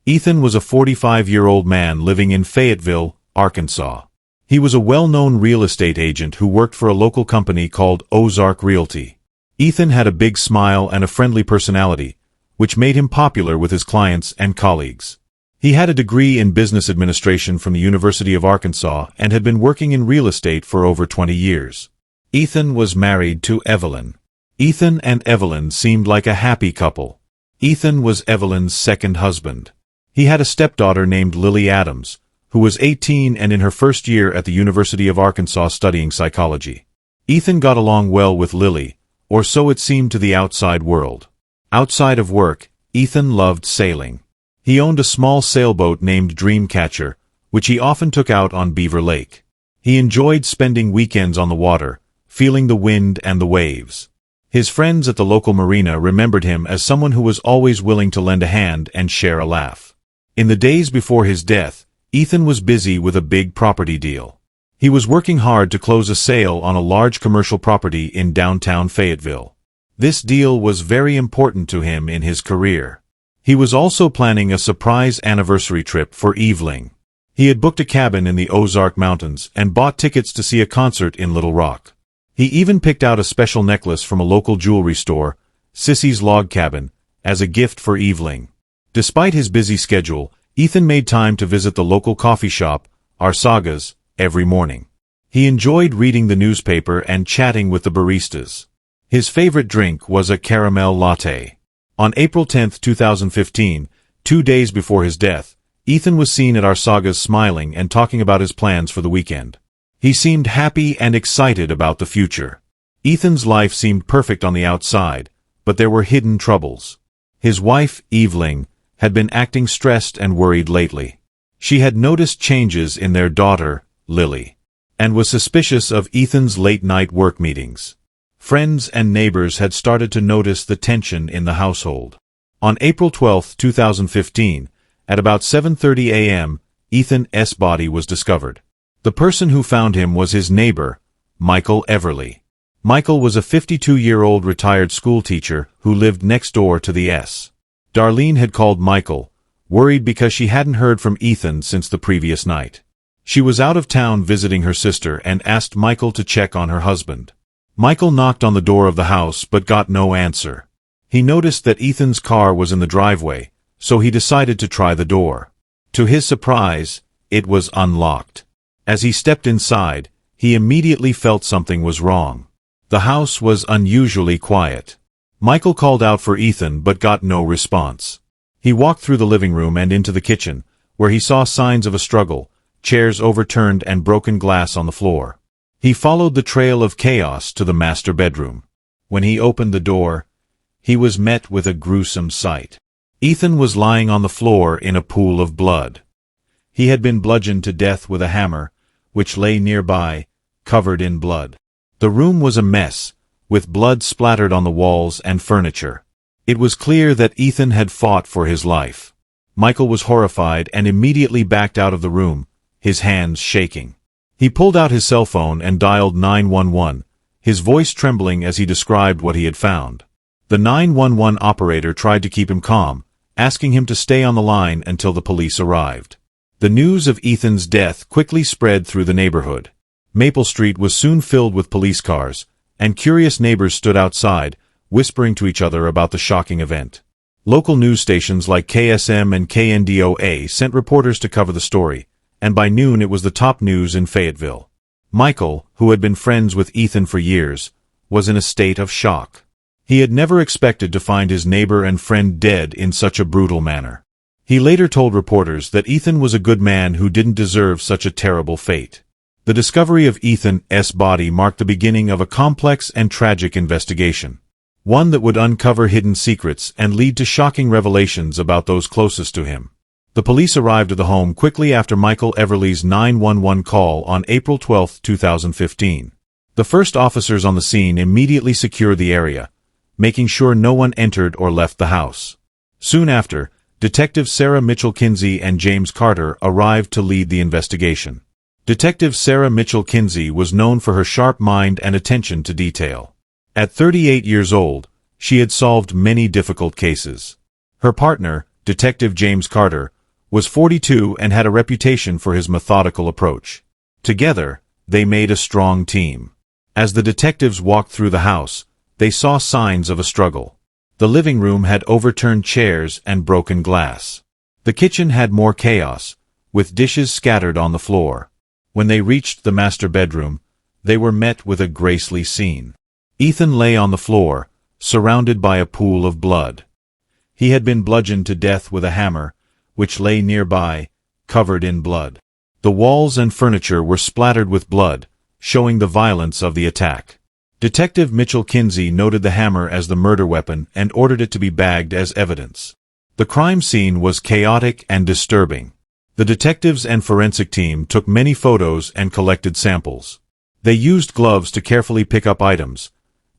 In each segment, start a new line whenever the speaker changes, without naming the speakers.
Ethan was a 45-year-old man living in Fayetteville, Arkansas. He was a well-known real estate agent who worked for a local company called Ozark Realty. Ethan had a big smile and a friendly personality, which made him popular with his clients and colleagues. He had a degree in business administration from the University of Arkansas and had been working in real estate for over 20 years. Ethan was married to Evelyn. Ethan and Evelyn seemed like a happy couple. Ethan was Evelyn's second husband. He had a stepdaughter named Lily Adams, who was 18 and in her first year at the University of Arkansas studying psychology. Ethan got along well with Lily, or so it seemed to the outside world. Outside of work, Ethan loved sailing. He owned a small sailboat named Dreamcatcher, which he often took out on Beaver Lake. He enjoyed spending weekends on the water, feeling the wind and the waves. His friends at the local marina remembered him as someone who was always willing to lend a hand and share a laugh. In the days before his death, Ethan was busy with a big property deal. He was working hard to close a sale on a large commercial property in downtown Fayetteville. This deal was very important to him in his career. He was also planning a surprise anniversary trip for Evelyn. He had booked a cabin in the Ozark Mountains and bought tickets to see a concert in Little Rock. He even picked out a special necklace from a local jewelry store, Sissy's Log Cabin, as a gift for Evelyn. Despite his busy schedule, Ethan made time to visit the local coffee shop, Arsagas, every morning. He enjoyed reading the newspaper and chatting with the baristas. His favorite drink was a caramel latte. On April 10, 2015, 2 days before his death, Ethan was seen at Arsagas smiling and talking about his plans for the weekend. He seemed happy and excited about the future. Ethan's life seemed perfect on the outside, but there were hidden troubles. His wife, Evelyn, had been acting stressed and worried lately. She had noticed changes in their daughter, Lily, and was suspicious of Ethan's late-night work meetings. Friends and neighbors had started to notice the tension in the household. On April 12, 2015, at about 7:30 a.m., Ethan's body was discovered. The person who found him was his neighbor, Michael Everly. Michael was a 52-year-old retired schoolteacher who lived next door to the S. Darlene had called Michael, worried because she hadn't heard from Ethan since the previous night. She was out of town visiting her sister and asked Michael to check on her husband. Michael knocked on the door of the house but got no answer. He noticed that Ethan's car was in the driveway, so he decided to try the door. To his surprise, it was unlocked. As he stepped inside, he immediately felt something was wrong. The house was unusually quiet. Michael called out for Ethan but got no response. He walked through the living room and into the kitchen, where he saw signs of a struggle, chairs overturned and broken glass on the floor. He followed the trail of chaos to the master bedroom. When he opened the door, he was met with a gruesome sight. Ethan was lying on the floor in a pool of blood. He had been bludgeoned to death with a hammer, which lay nearby, covered in blood. The room was a mess, with blood splattered on the walls and furniture. It was clear that Ethan had fought for his life. Michael was horrified and immediately backed out of the room, his hands shaking. He pulled out his cell phone and dialed 911, his voice trembling as he described what he had found. The 911 operator tried to keep him calm, asking him to stay on the line until the police arrived. The news of Ethan's death quickly spread through the neighborhood. Maple Street was soon filled with police cars, and curious neighbors stood outside, whispering to each other about the shocking event. Local news stations like KSM and KNDOA sent reporters to cover the story, and by noon it was the top news in Fayetteville. Michael, who had been friends with Ethan for years, was in a state of shock. He had never expected to find his neighbor and friend dead in such a brutal manner. He later told reporters that Ethan was a good man who didn't deserve such a terrible fate. The discovery of Ethan's body marked the beginning of a complex and tragic investigation, one that would uncover hidden secrets and lead to shocking revelations about those closest to him. The police arrived at the home quickly after Michael Everly's 911 call on April 12, 2015. The first officers on the scene immediately secured the area, making sure no one entered or left the house. Soon after, Detectives Sarah Mitchell-Kinsey and James Carter arrived to lead the investigation. Detective Sarah Mitchell-Kinsey was known for her sharp mind and attention to detail. At 38 years old, she had solved many difficult cases. Her partner, Detective James Carter, was 42 and had a reputation for his methodical approach. Together, they made a strong team. As the detectives walked through the house, they saw signs of a struggle. The living room had overturned chairs and broken glass. The kitchen had more chaos, with dishes scattered on the floor. When they reached the master bedroom, they were met with a grisly scene. Ethan lay on the floor, surrounded by a pool of blood. He had been bludgeoned to death with a hammer, which lay nearby, covered in blood. The walls and furniture were splattered with blood, showing the violence of the attack. Detective Mitchell Kinsey noted the hammer as the murder weapon and ordered it to be bagged as evidence. The crime scene was chaotic and disturbing. The detectives and forensic team took many photos and collected samples. They used gloves to carefully pick up items,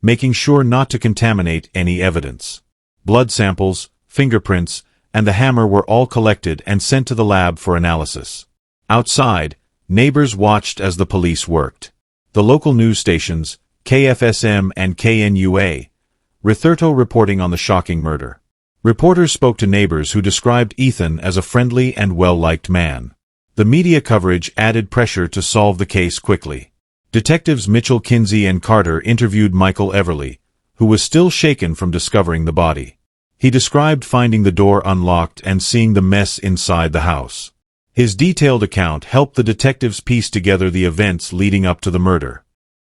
making sure not to contaminate any evidence. Blood samples, fingerprints, and the hammer were all collected and sent to the lab for analysis. Outside, neighbors watched as the police worked. The local news stations, KFSM and KNUA, Ritherto reporting on the shocking murder. Reporters spoke to neighbors who described Ethan as a friendly and well-liked man. The media coverage added pressure to solve the case quickly. Detectives Mitchell Kinsey and Carter interviewed Michael Everly, who was still shaken from discovering the body. He described finding the door unlocked and seeing the mess inside the house. His detailed account helped the detectives piece together the events leading up to the murder.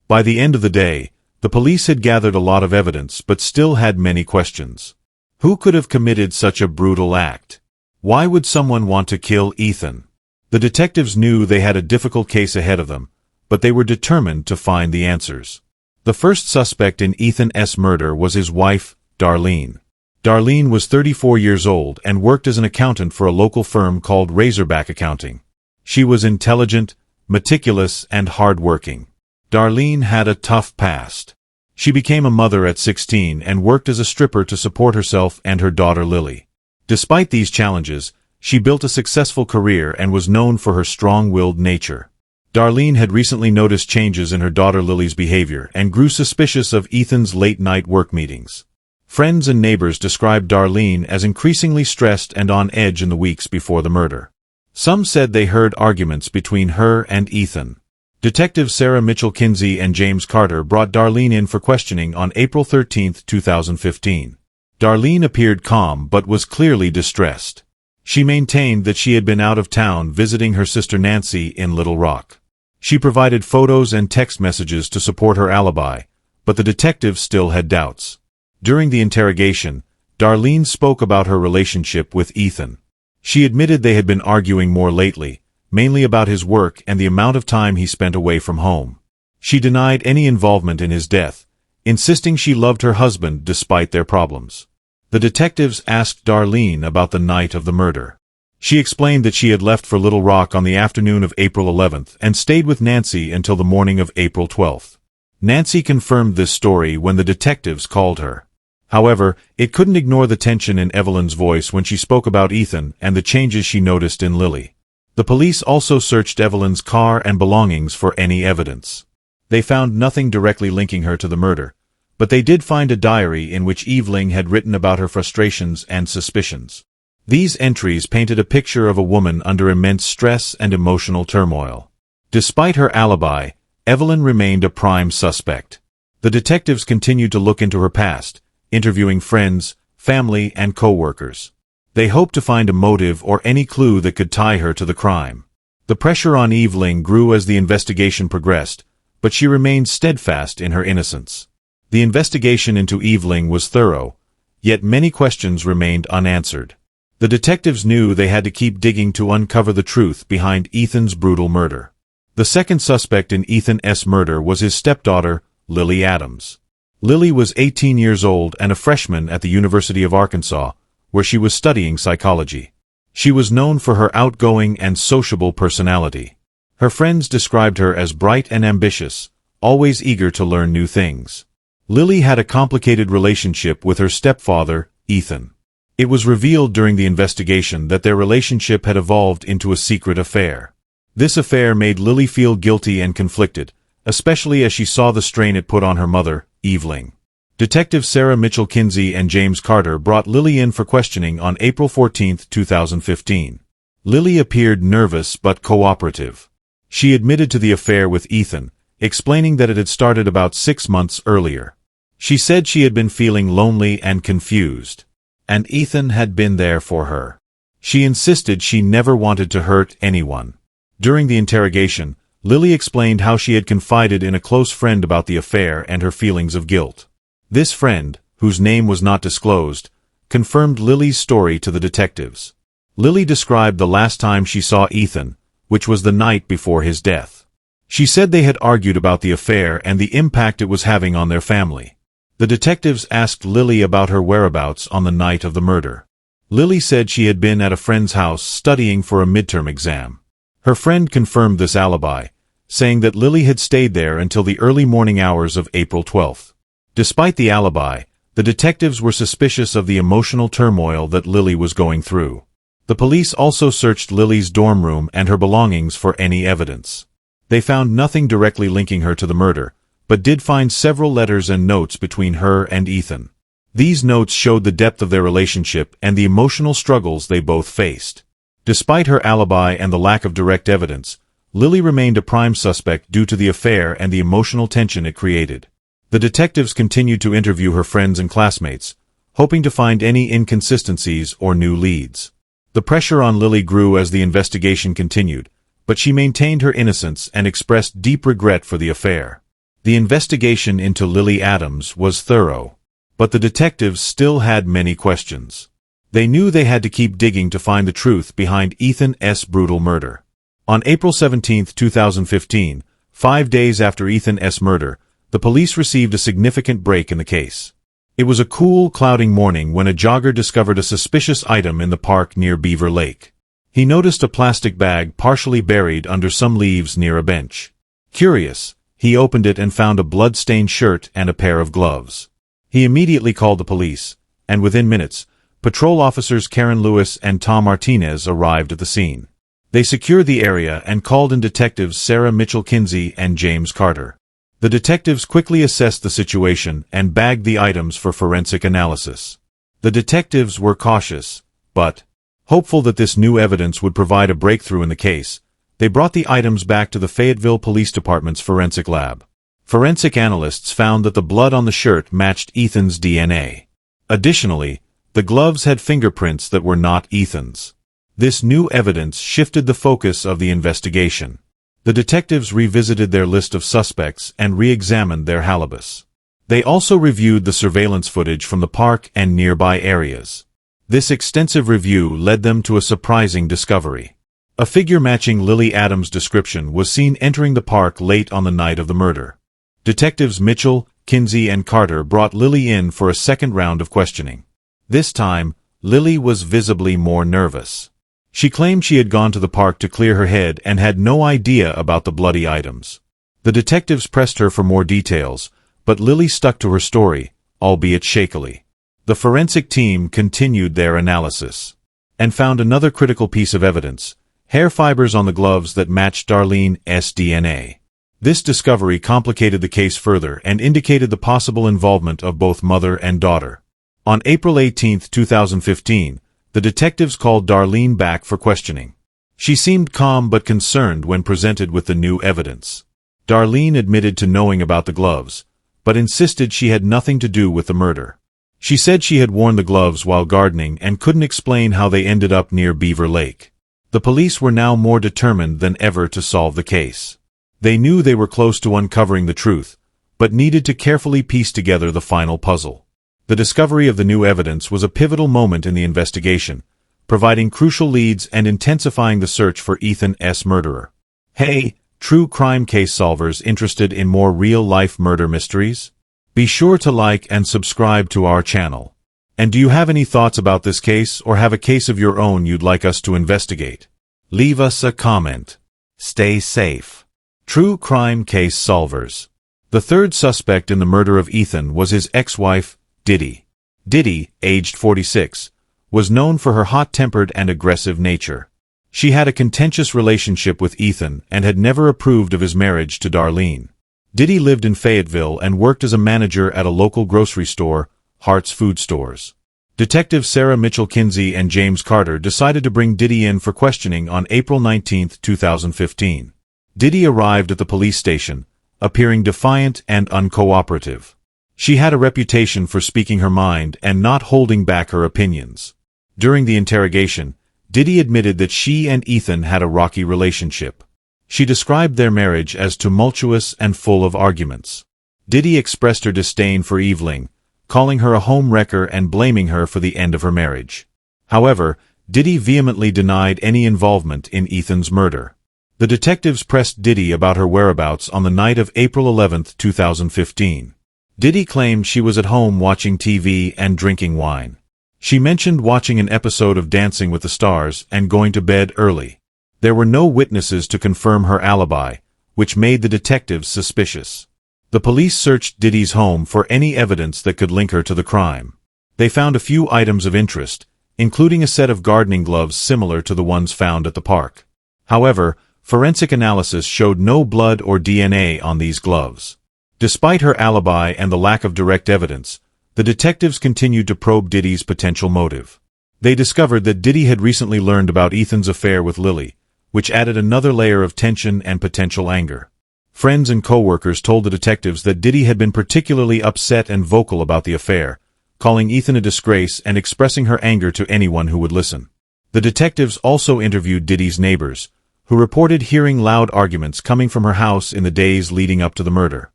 By the end of the day, the police had gathered a lot of evidence but still had many questions. Who could have committed such a brutal act? Why would someone want to kill Ethan? The detectives knew they had a difficult case ahead of them, but they were determined to find the answers. The first suspect in Ethan's murder was his wife, Darlene. Darlene was 34 years old and worked as an accountant for a local firm called Razorback Accounting. She was intelligent, meticulous, and hard-working. Darlene had a tough past. She became a mother at 16 and worked as a stripper to support herself and her daughter Lily. Despite these challenges, she built a successful career and was known for her strong-willed nature. Darlene had recently noticed changes in her daughter Lily's behavior and grew suspicious of Ethan's late-night work meetings. Friends and neighbors described Darlene as increasingly stressed and on edge in the weeks before the murder. Some said they heard arguments between her and Ethan. Detectives Sarah Mitchell Kinsey and James Carter brought Darlene in for questioning on April 13, 2015. Darlene appeared calm but was clearly distressed. She maintained that she had been out of town visiting her sister Nancy in Little Rock. She provided photos and text messages to support her alibi, but the detectives still had doubts. During the interrogation, Darlene spoke about her relationship with Ethan. She admitted they had been arguing more lately, mainly about his work and the amount of time he spent away from home. She denied any involvement in his death, insisting she loved her husband despite their problems. The detectives asked Darlene about the night of the murder. She explained that she had left for Little Rock on the afternoon of April 11th and stayed with Nancy until the morning of April 12th. Nancy confirmed this story when the detectives called her. However, it couldn't ignore the tension in Evelyn's voice when she spoke about Ethan and the changes she noticed in Lily. The police also searched Evelyn's car and belongings for any evidence. They found nothing directly linking her to the murder, but they did find a diary in which Evelyn had written about her frustrations and suspicions. These entries painted a picture of a woman under immense stress and emotional turmoil. Despite her alibi, Evelyn remained a prime suspect. The detectives continued to look into her past, interviewing friends, family, and co-workers. They hoped to find a motive or any clue that could tie her to the crime. The pressure on Evelyn grew as the investigation progressed, but she remained steadfast in her innocence. The investigation into Evelyn was thorough, yet many questions remained unanswered. The detectives knew they had to keep digging to uncover the truth behind Ethan's brutal murder. The second suspect in Ethan's murder was his stepdaughter, Lily Adams. Lily was 18 years old and a freshman at the University of Arkansas, where she was studying psychology. She was known for her outgoing and sociable personality. Her friends described her as bright and ambitious, always eager to learn new things. Lily had a complicated relationship with her stepfather, Ethan. It was revealed during the investigation that their relationship had evolved into a secret affair. This affair made Lily feel guilty and conflicted, especially as she saw the strain it put on her mother, Evelyn. Detectives Sarah Mitchell Kinsey and James Carter brought Lily in for questioning on April 14, 2015. Lily appeared nervous but cooperative. She admitted to the affair with Ethan, explaining that it had started about 6 months earlier. She said she had been feeling lonely and confused, and Ethan had been there for her. She insisted she never wanted to hurt anyone. During the interrogation, Lily explained how she had confided in a close friend about the affair and her feelings of guilt. This friend, whose name was not disclosed, confirmed Lily's story to the detectives. Lily described the last time she saw Ethan, which was the night before his death. She said they had argued about the affair and the impact it was having on their family. The detectives asked Lily about her whereabouts on the night of the murder. Lily said she had been at a friend's house studying for a midterm exam. Her friend confirmed this alibi, saying that Lily had stayed there until the early morning hours of April 12th. Despite the alibi, the detectives were suspicious of the emotional turmoil that Lily was going through. The police also searched Lily's dorm room and her belongings for any evidence. They found nothing directly linking her to the murder, but did find several letters and notes between her and Ethan. These notes showed the depth of their relationship and the emotional struggles they both faced. Despite her alibi and the lack of direct evidence, Lily remained a prime suspect due to the affair and the emotional tension it created. The detectives continued to interview her friends and classmates, hoping to find any inconsistencies or new leads. The pressure on Lily grew as the investigation continued, but she maintained her innocence and expressed deep regret for the affair. The investigation into Lily Adams was thorough, but the detectives still had many questions. They knew they had to keep digging to find the truth behind Ethan's brutal murder. On April 17, 2015, 5 days after Ethan's murder, the police received a significant break in the case. It was a cool, cloudy morning when a jogger discovered a suspicious item in the park near Beaver Lake. He noticed a plastic bag partially buried under some leaves near a bench. Curious, he opened it and found a blood-stained shirt and a pair of gloves. He immediately called the police, and within minutes, patrol officers Karen Lewis and Tom Martinez arrived at the scene. They secured the area and called in detectives Sarah Mitchell-Kinsey and James Carter. The detectives quickly assessed the situation and bagged the items for forensic analysis. The detectives were cautious, but hopeful that this new evidence would provide a breakthrough in the case. They brought the items back to the Fayetteville Police Department's forensic lab. Forensic analysts found that the blood on the shirt matched Ethan's DNA. Additionally, the gloves had fingerprints that were not Ethan's. This new evidence shifted the focus of the investigation. The detectives revisited their list of suspects and re-examined their halibus. They also reviewed the surveillance footage from the park and nearby areas. This extensive review led them to a surprising discovery. A figure matching Lily Adams' description was seen entering the park late on the night of the murder. Detectives Mitchell, Kinsey, and Carter brought Lily in for a second round of questioning. This time, Lily was visibly more nervous. She claimed she had gone to the park to clear her head and had no idea about the bloody items. The detectives pressed her for more details, but Lily stuck to her story, albeit shakily. The forensic team continued their analysis and found another critical piece of evidence: hair fibers on the gloves that matched Darlene's DNA. This discovery complicated the case further and indicated the possible involvement of both mother and daughter. On April 18, 2015, the detectives called Darlene back for questioning. She seemed calm but concerned when presented with the new evidence. Darlene admitted to knowing about the gloves, but insisted she had nothing to do with the murder. She said she had worn the gloves while gardening and couldn't explain how they ended up near Beaver Lake. The police were now more determined than ever to solve the case. They knew they were close to uncovering the truth, but needed to carefully piece together the final puzzle. The discovery of the new evidence was a pivotal moment in the investigation, providing crucial leads and intensifying the search for Ethan's murderer. Hey, true crime case solvers interested in more real-life murder mysteries? Be sure to like and subscribe to our channel. And do you have any thoughts about this case or have a case of your own you'd like us to investigate? Leave us a comment. Stay safe. True crime case solvers. The third suspect in the murder of Ethan was his ex-wife, Diddy. Diddy, aged 46, was known for her hot-tempered and aggressive nature. She had a contentious relationship with Ethan and had never approved of his marriage to Darlene. Diddy lived in Fayetteville and worked as a manager at a local grocery store, Hart's Food Stores. Detectives Sarah Mitchell Kinsey and James Carter decided to bring Diddy in for questioning on April 19, 2015. Diddy arrived at the police station, appearing defiant and uncooperative. She had a reputation for speaking her mind and not holding back her opinions. During the interrogation, Diddy admitted that she and Ethan had a rocky relationship. She described their marriage as tumultuous and full of arguments. Diddy expressed her disdain for Evelyn, calling her a homewrecker and blaming her for the end of her marriage. However, Diddy vehemently denied any involvement in Ethan's murder. The detectives pressed Diddy about her whereabouts on the night of April 11, 2015. Diddy claimed she was at home watching TV and drinking wine. She mentioned watching an episode of Dancing with the Stars and going to bed early. There were no witnesses to confirm her alibi, which made the detectives suspicious. The police searched Diddy's home for any evidence that could link her to the crime. They found a few items of interest, including a set of gardening gloves similar to the ones found at the park. However, forensic analysis showed no blood or DNA on these gloves. Despite her alibi and the lack of direct evidence, the detectives continued to probe Diddy's potential motive. They discovered that Diddy had recently learned about Ethan's affair with Lily, which added another layer of tension and potential anger. Friends and co-workers told the detectives that Diddy had been particularly upset and vocal about the affair, calling Ethan a disgrace and expressing her anger to anyone who would listen. The detectives also interviewed Diddy's neighbors, who reported hearing loud arguments coming from her house in the days leading up to the murder.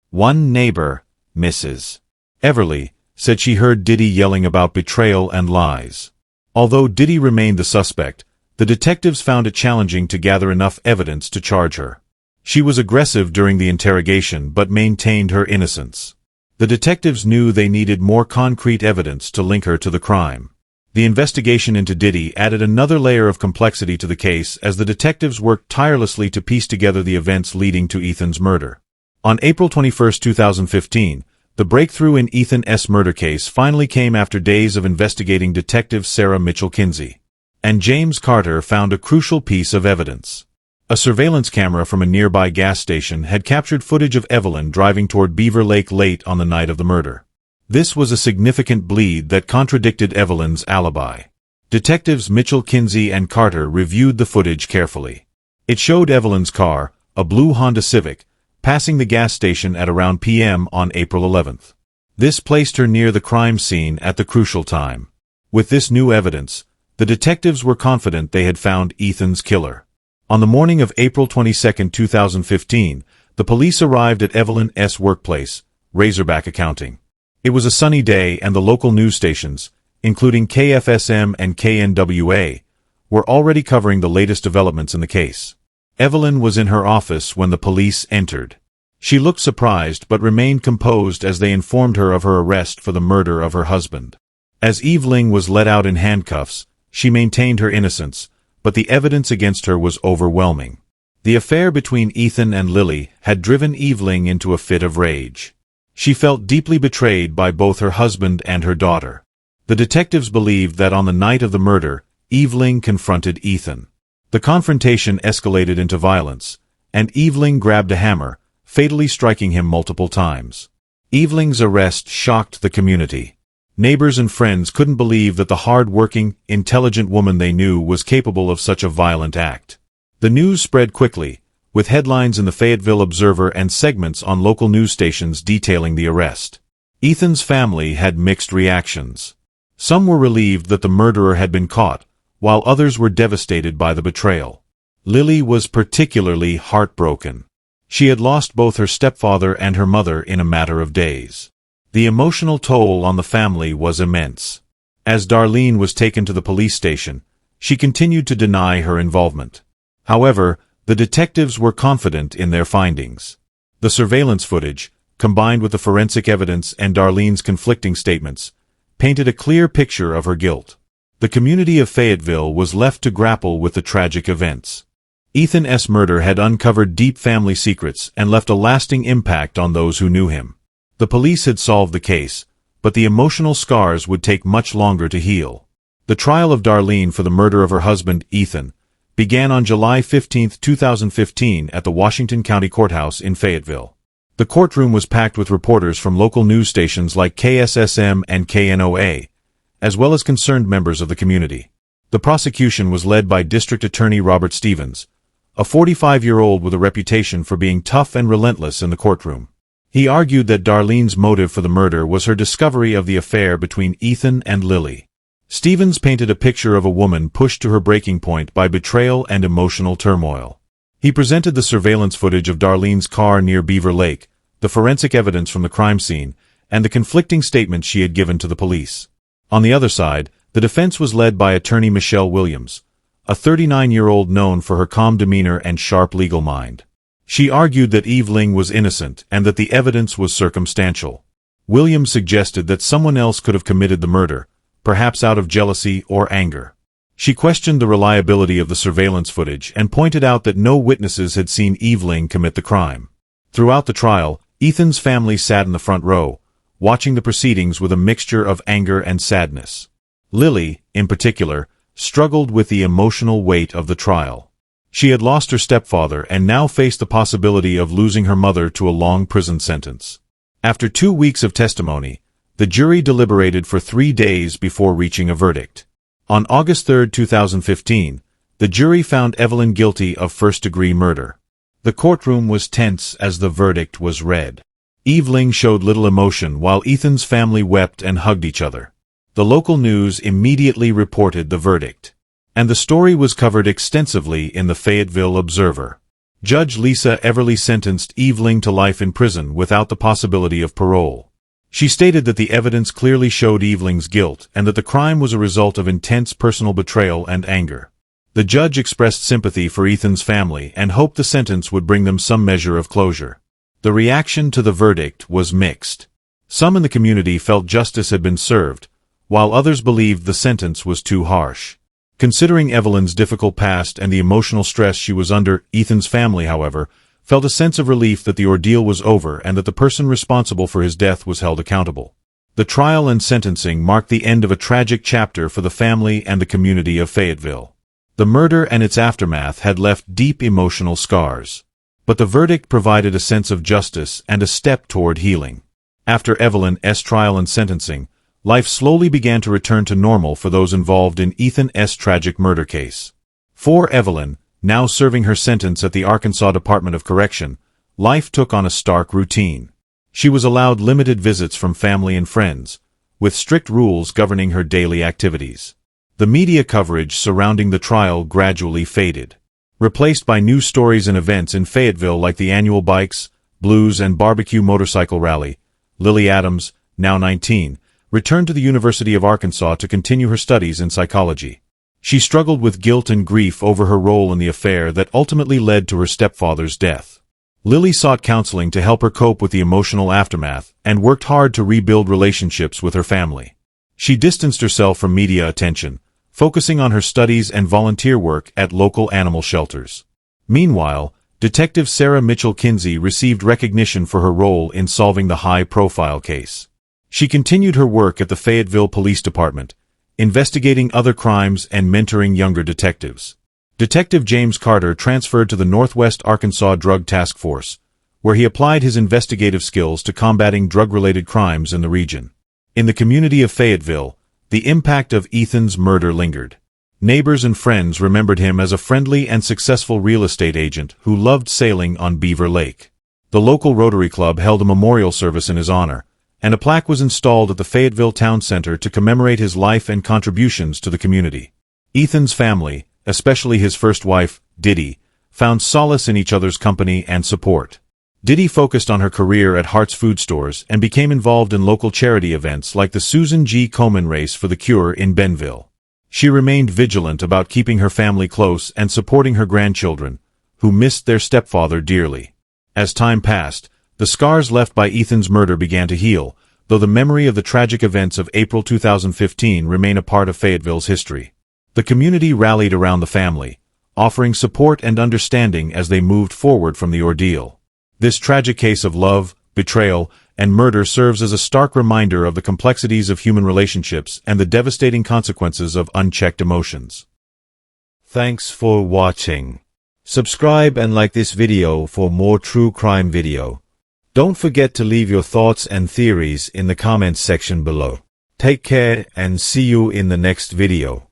One neighbor, Mrs. Everly, said she heard Diddy yelling about betrayal and lies. Although Diddy remained the suspect, the detectives found it challenging to gather enough evidence to charge her. She was aggressive during the interrogation but maintained her innocence. The detectives knew they needed more concrete evidence to link her to the crime. The investigation into Diddy added another layer of complexity to the case as the detectives worked tirelessly to piece together the events leading to Ethan's murder. On April 21, 2015, the breakthrough in Ethan's murder case finally came after days of investigating Detective Sarah Mitchell Kinsey and James Carter found a crucial piece of evidence. A surveillance camera from a nearby gas station had captured footage of Evelyn driving toward Beaver Lake late on the night of the murder. This was a significant bleed that contradicted Evelyn's alibi. Detectives Mitchell Kinsey and Carter reviewed the footage carefully. It showed Evelyn's car, a blue Honda Civic, passing the gas station at around p.m. on April 11th. This placed her near the crime scene at the crucial time. With this new evidence, the detectives were confident they had found Ethan's killer. On the morning of April 22, 2015, the police arrived at Evelyn's workplace, Razorback Accounting. It was a sunny day and the local news stations, including KFSM and KNWA, were already covering the latest developments in the case. Evelyn was in her office when the police entered. She looked surprised but remained composed as they informed her of her arrest for the murder of her husband. As Evelyn was let out in handcuffs, she maintained her innocence, but the evidence against her was overwhelming. The affair between Ethan and Lily had driven Evelyn into a fit of rage. She felt deeply betrayed by both her husband and her daughter. The detectives believed that on the night of the murder, Evelyn confronted Ethan. The confrontation escalated into violence, and Evelyn grabbed a hammer, fatally striking him multiple times. Evelyn's arrest shocked the community. Neighbors and friends couldn't believe that the hard-working, intelligent woman they knew was capable of such a violent act. The news spread quickly, with headlines in the Fayetteville Observer and segments on local news stations detailing the arrest. Ethan's family had mixed reactions. Some were relieved that the murderer had been caught, while others were devastated by the betrayal. Lily was particularly heartbroken. She had lost both her stepfather and her mother in a matter of days. The emotional toll on the family was immense. As Darlene was taken to the police station, she continued to deny her involvement. However, the detectives were confident in their findings. The surveillance footage, combined with the forensic evidence and Darlene's conflicting statements, painted a clear picture of her guilt. The community of Fayetteville was left to grapple with the tragic events. Ethan's murder had uncovered deep family secrets and left a lasting impact on those who knew him. The police had solved the case, but the emotional scars would take much longer to heal. The trial of Darlene for the murder of her husband, Ethan, began on July 15, 2015 at the Washington County Courthouse in Fayetteville. The courtroom was packed with reporters from local news stations like KSSM and KNOA, as well as concerned members of the community. The prosecution was led by District Attorney Robert Stevens, a 45-year-old with a reputation for being tough and relentless in the courtroom. He argued that Darlene's motive for the murder was her discovery of the affair between Ethan and Lily. Stevens painted a picture of a woman pushed to her breaking point by betrayal and emotional turmoil. He presented the surveillance footage of Darlene's car near Beaver Lake, the forensic evidence from the crime scene, and the conflicting statements she had given to the police. On the other side, the defense was led by attorney Michelle Williams, a 39-year-old known for her calm demeanor and sharp legal mind. She argued that Eve Ling was innocent and that the evidence was circumstantial. Williams suggested that someone else could have committed the murder, perhaps out of jealousy or anger. She questioned the reliability of the surveillance footage and pointed out that no witnesses had seen Eve Ling commit the crime. Throughout the trial, Ethan's family sat in the front row, watching the proceedings with a mixture of anger and sadness. Lily, in particular, struggled with the emotional weight of the trial. She had lost her stepfather and now faced the possibility of losing her mother to a long prison sentence. After 2 weeks of testimony, the jury deliberated for 3 days before reaching a verdict. On August 3, 2015, the jury found Evelyn guilty of first-degree murder. The courtroom was tense as the verdict was read. Eve Ling showed little emotion while Ethan's family wept and hugged each other. The local news immediately reported the verdict, and the story was covered extensively in the Fayetteville Observer. Judge Lisa Everly sentenced Eve Ling to life in prison without the possibility of parole. She stated that the evidence clearly showed Eve Ling's guilt and that the crime was a result of intense personal betrayal and anger. The judge expressed sympathy for Ethan's family and hoped the sentence would bring them some measure of closure. The reaction to the verdict was mixed. Some in the community felt justice had been served, while others believed the sentence was too harsh. Considering Evelyn's difficult past and the emotional stress she was under, Ethan's family, however, felt a sense of relief that the ordeal was over and that the person responsible for his death was held accountable. The trial and sentencing marked the end of a tragic chapter for the family and the community of Fayetteville. The murder and its aftermath had left deep emotional scars. But the verdict provided a sense of justice and a step toward healing. After Evelyn's trial and sentencing, life slowly began to return to normal for those involved in Ethan's tragic murder case. For Evelyn, now serving her sentence at the Arkansas Department of Correction, life took on a stark routine. She was allowed limited visits from family and friends, with strict rules governing her daily activities. The media coverage surrounding the trial gradually faded, replaced by news stories and events in Fayetteville like the annual Bikes, Blues, and Barbecue Motorcycle Rally. Lily Adams, now 19, returned to the University of Arkansas to continue her studies in psychology. She struggled with guilt and grief over her role in the affair that ultimately led to her stepfather's death. Lily sought counseling to help her cope with the emotional aftermath and worked hard to rebuild relationships with her family. She distanced herself from media attention, focusing on her studies and volunteer work at local animal shelters. Meanwhile, Detective Sarah Mitchell Kinsey received recognition for her role in solving the high-profile case. She continued her work at the Fayetteville Police Department, investigating other crimes and mentoring younger detectives. Detective James Carter transferred to the Northwest Arkansas Drug Task Force, where he applied his investigative skills to combating drug-related crimes in the region. In the community of Fayetteville, the impact of Ethan's murder lingered. Neighbors and friends remembered him as a friendly and successful real estate agent who loved sailing on Beaver Lake. The local Rotary Club held a memorial service in his honor, and a plaque was installed at the Fayetteville Town Center to commemorate his life and contributions to the community. Ethan's family, especially his first wife, Diddy, found solace in each other's company and support. Diddy focused on her career at Hart's Food Stores and became involved in local charity events like the Susan G. Komen Race for the Cure in Benville. She remained vigilant about keeping her family close and supporting her grandchildren, who missed their stepfather dearly. As time passed, the scars left by Ethan's murder began to heal, though the memory of the tragic events of April 2015 remain a part of Fayetteville's history. The community rallied around the family, offering support and understanding as they moved forward from the ordeal. This tragic case of love, betrayal, and murder serves as a stark reminder of the complexities of human relationships and the devastating consequences of unchecked emotions. Thanks for watching. Subscribe and like this video for more true crime video. Don't forget to leave your thoughts and theories in the comments section below. Take care and see you in the next video.